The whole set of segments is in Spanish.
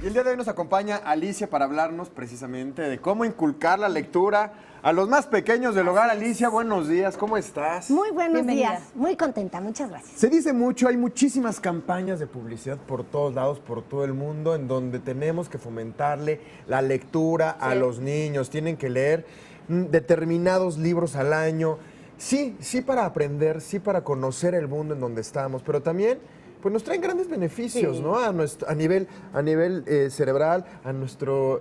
Y el día de hoy nos acompaña Alicia para hablarnos precisamente de cómo inculcar la lectura a los más pequeños del hogar. Alicia, buenos días, ¿cómo estás? Muy buenos Bienvenida. días, muy contenta, muchas gracias. Se dice mucho, hay muchísimas campañas de publicidad por todos lados, por todo el mundo, en donde tenemos que fomentarle la lectura a los niños. Tienen que leer determinados libros al año. Sí, sí para aprender, sí para conocer el mundo en donde estamos, pero también pues nos traen grandes beneficios, ¿no? A nivel cerebral, a nuestro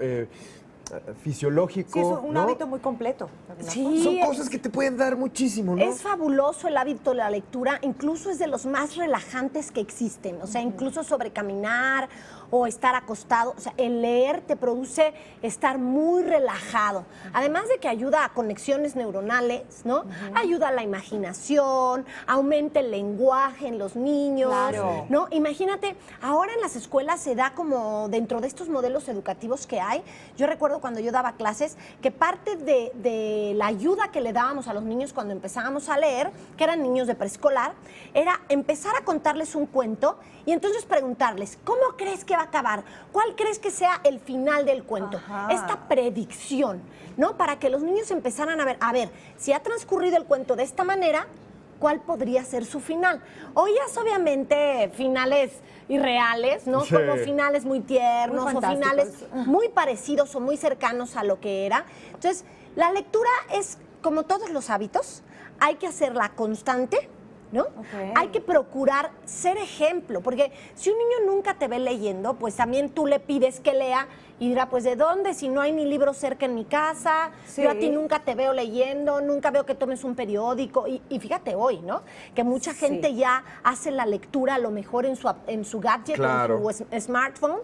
fisiológico. Sí, es un ¿no? hábito muy completo. Sí, Son cosas que te pueden dar muchísimo, ¿no? es fabuloso el hábito de la lectura, incluso es de los más relajantes que existen, o sea, incluso sobre caminar o estar acostado, o sea, el leer te produce estar muy relajado, además de que ayuda a conexiones neuronales, ¿no? Ayuda a la imaginación, aumenta el lenguaje en los niños, Claro. ¿no? Imagínate, ahora en las escuelas se da como dentro de estos modelos educativos que hay, yo recuerdo cuando yo daba clases que parte de la ayuda que le dábamos a los niños cuando empezábamos a leer, que eran niños de preescolar, era empezar a contarles un cuento y entonces preguntarles, ¿cómo crees que va a acabar? ¿Cuál crees que sea el final del cuento? Ajá. Esta predicción, ¿no? Para que los niños empezaran a ver, si ha transcurrido el cuento de esta manera, ¿cuál podría ser su final? Hoy es obviamente finales irreales, ¿no? Sí. Como finales muy tiernos Muy o finales fantásticos. muy parecidos o muy cercanos a lo que era. Entonces, la lectura es, como todos los hábitos, hay que hacerla constante, ¿no? Ok. Hay que procurar ser ejemplo, porque si un niño nunca te ve leyendo, pues también tú le pides que lea y dirá, pues ¿de dónde? Si no hay ni libro cerca en mi casa, Sí. yo a ti nunca te veo leyendo, nunca veo que tomes un periódico. Y fíjate hoy, ¿no? Que mucha Sí. gente ya hace la lectura a lo mejor en su gadget Claro. o en su smartphone.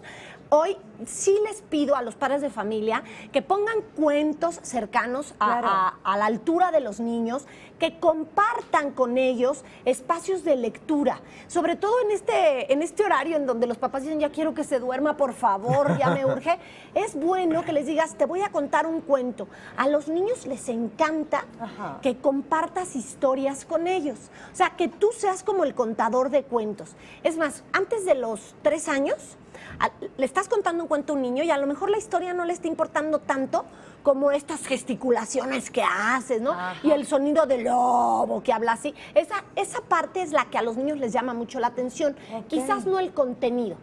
Hoy sí les pido a los padres de familia que pongan cuentos cercanos Claro. a la altura de los niños, que compartan con ellos espacios de lectura, sobre todo en este horario en donde los papás dicen, ya quiero que se duerma, por favor, ya me urge. Es bueno que les digas, te voy a contar un cuento. A los niños les encanta Ajá. que compartas historias con ellos, o sea, que tú seas como el contador de cuentos. Es más, antes de los 3 años, le estás contando un cuento a un niño y a lo mejor la historia no le está importando tanto como estas gesticulaciones que haces, ¿no? Ajá. Y el sonido del lobo que habla así. Esa parte es la que a los niños les llama mucho la atención. Ok. Quizás no el contenido.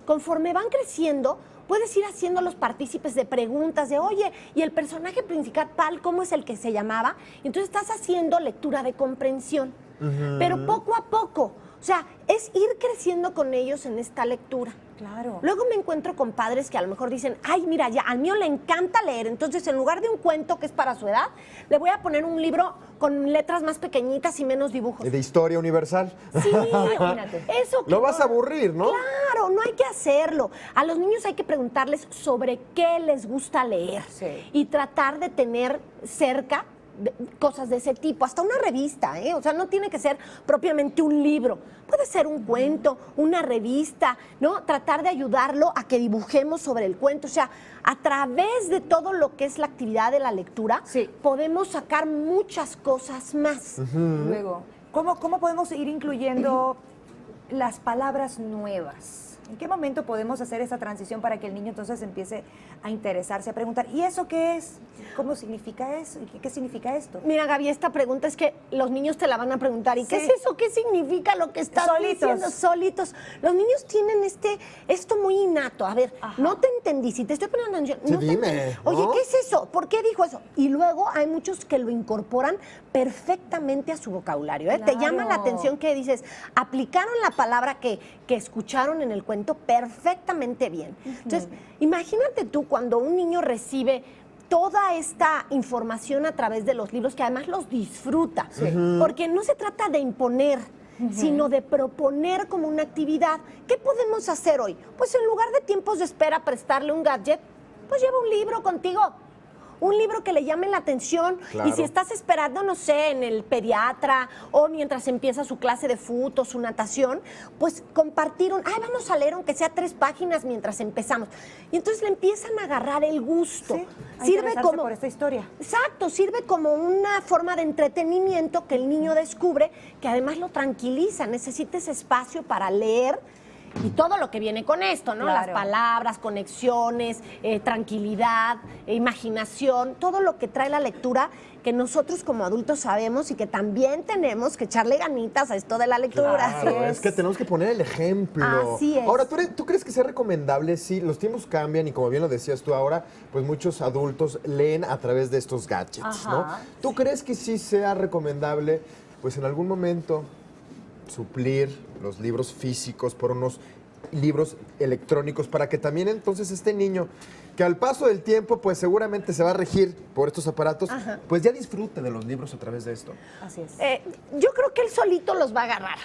Conforme van creciendo, puedes ir haciéndolos partícipes de preguntas de, oye, ¿y el personaje principal cómo es el que se llamaba? Entonces estás haciendo lectura de comprensión. Pero poco a poco. O sea, es ir creciendo con ellos en esta lectura. Claro. Luego me encuentro con padres que a lo mejor dicen, ay, mira, ya al mío le encanta leer, entonces en lugar de un cuento que es para su edad, le voy a poner un libro con letras más pequeñitas y menos dibujos. De historia universal. Sí, Imagínate. eso que Lo vas a aburrir, ¿no? Claro, no hay que hacerlo. A los niños hay que preguntarles sobre qué les gusta leer Sí. y tratar de tener cerca cosas de ese tipo, hasta una revista, ¿eh? O sea, no tiene que ser propiamente un libro, puede ser un cuento, una revista, ¿no? Tratar de ayudarlo a que dibujemos sobre el cuento, o sea, a través de todo lo que es la actividad de la lectura, Sí. podemos sacar muchas cosas más. Luego, ¿cómo podemos ir incluyendo las palabras nuevas? ¿En qué momento podemos hacer esa transición para que el niño entonces empiece a interesarse, a preguntar, ¿y eso qué es? ¿Cómo significa eso? ¿Y qué significa esto? Mira, Gaby, esta pregunta es que los niños te la van a preguntar. ¿Y qué Sí. es eso? ¿Qué significa lo que estás Solitos. diciendo? Solitos. Los niños tienen esto muy innato. A ver, Ajá. no te entendí. Si te estoy poniendo atención, Sí, no te dime, entendí. ¿no? Oye, ¿qué es eso? ¿Por qué dijo eso? Y luego hay muchos que lo incorporan perfectamente a su vocabulario. ¿Eh? Te llama la Claro. atención que dices, aplicaron la palabra que escucharon en el cuento perfectamente bien. Entonces, imagínate tú cuando un niño recibe toda esta información a través de los libros, que además los disfruta, porque no se trata de imponer, sino de proponer como una actividad. ¿Qué podemos hacer hoy? Pues en lugar de tiempos de espera prestarle un gadget, pues lleva un libro contigo. Un libro que le llame la atención. Claro. Y si estás esperando, no sé, en el pediatra o mientras empieza su clase de fútbol, su natación, pues compartir vamos a leer aunque sea 3 páginas mientras empezamos. Y entonces le empiezan a agarrar el gusto. Sí, a Sirve interesarse como por esta historia. Exacto, sirve como una forma de entretenimiento que el niño descubre, que además lo tranquiliza, necesita ese espacio para leer y todo lo que viene con esto, ¿no? Claro. Las palabras, conexiones, tranquilidad, imaginación, todo lo que trae la lectura que nosotros como adultos sabemos y que también tenemos que echarle ganitas a esto de la lectura. Claro, es que tenemos que poner el ejemplo. Así es. Ahora, ¿tú crees que sea recomendable? Sí, los tiempos cambian y como bien lo decías tú ahora, pues muchos adultos leen a través de estos gadgets, Ajá. ¿no? ¿Tú crees que sí sea recomendable, pues en algún momento, suplir los libros físicos por unos libros electrónicos para que también entonces este niño, que al paso del tiempo pues seguramente se va a regir por estos aparatos, pues ya disfrute de los libros a través de esto? Así es. Yo creo que él solito los va a agarrar.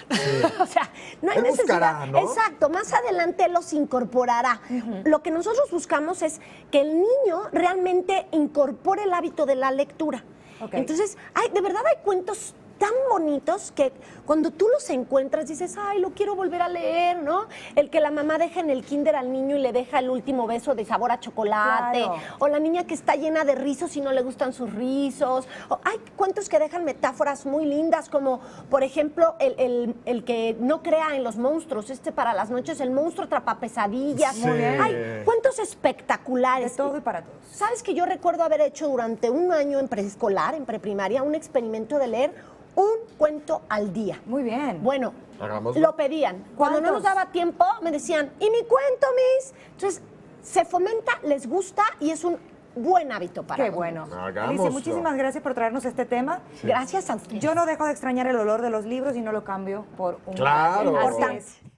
O sea, no hay Él necesidad. buscará, ¿no? Exacto, más adelante él los incorporará. Lo que nosotros buscamos es que el niño realmente incorpore el hábito de la lectura. Ok. Entonces, de verdad hay cuentos tan bonitos que cuando tú los encuentras dices, ay, lo quiero volver a leer, ¿no? El que la mamá deja en el kinder al niño y le deja el último beso de sabor a chocolate, Claro. o la niña que está llena de rizos y no le gustan sus rizos. O hay cuentos que dejan metáforas muy lindas, como por ejemplo el que no crea en los monstruos, para las noches, el monstruo atrapa pesadillas. Sí. Muy bien. Hay cuentos De espectaculares. todo y para todos. ¿Sabes que yo recuerdo haber hecho durante un año en preescolar, en preprimaria, un experimento de leer un cuento al día? Muy bien. Bueno, Hagámoslo. lo pedían. Cuando no nos ¿Cuántos? daba tiempo, me decían, ¿y mi cuento, Miss? Entonces, se fomenta, les gusta y es un buen hábito para Qué los bueno. Hagámoslo. Alicia, muchísimas gracias por traernos este tema. niños. Gracias a ustedes. Yo no dejo de extrañar el olor de los libros y no lo cambio por un Claro. gadget. Así Importante. es.